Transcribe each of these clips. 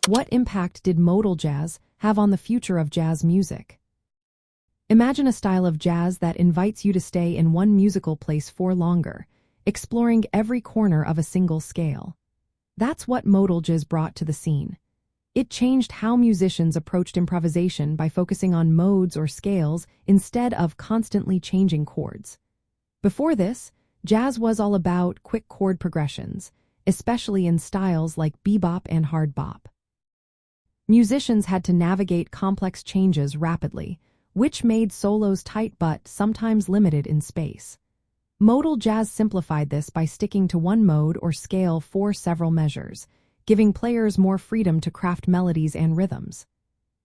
What impact did modal jazz have on the future of jazz music? Imagine a style of jazz that invites you to stay in one musical place for longer, exploring every corner of a single scale. That's what modal jazz brought to the scene. It changed how musicians approached improvisation by focusing on modes or scales instead of constantly changing chords. Before this, jazz was all about quick chord progressions, especially in styles like bebop and hard bop. Musicians had to navigate complex changes rapidly, which made solos tight but sometimes limited in space. Modal jazz simplified this by sticking to one mode or scale for several measures, giving players more freedom to craft melodies and rhythms.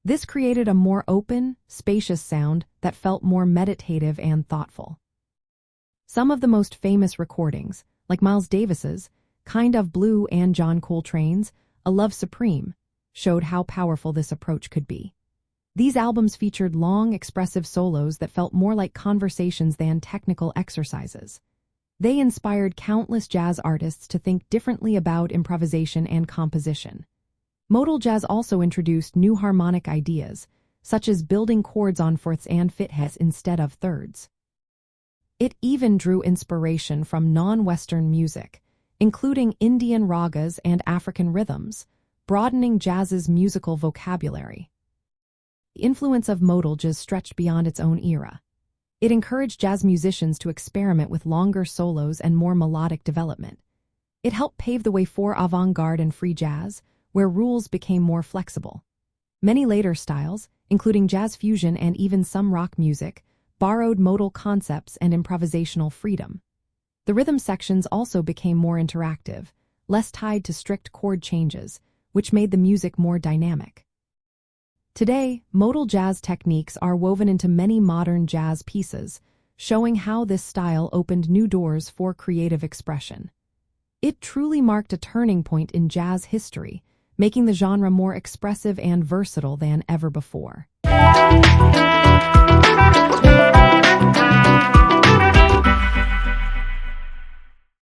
This created a more open, spacious sound that felt more meditative and thoughtful. Some of the most famous recordings, like Miles Davis's Kind of Blue and John Coltrane's A Love Supreme, showed how powerful this approach could be. These albums featured long, expressive solos that felt more like conversations than technical exercises. They inspired countless jazz artists to think differently about improvisation and composition. Modal jazz also introduced new harmonic ideas, such as building chords on fourths and fifths instead of thirds. It even drew inspiration from non-Western music, including Indian ragas and African rhythms, broadening jazz's musical vocabulary. The influence of modal jazz stretched beyond its own era. It encouraged jazz musicians to experiment with longer solos and more melodic development. It helped pave the way for avant-garde and free jazz, where rules became more flexible. Many later styles, including jazz fusion and even some rock music, borrowed modal concepts and improvisational freedom. The rhythm sections also became more interactive, less tied to strict chord changes, which made the music more dynamic. Today, modal jazz techniques are woven into many modern jazz pieces, showing how this style opened new doors for creative expression. It truly marked a turning point in jazz history, making the genre more expressive and versatile than ever before.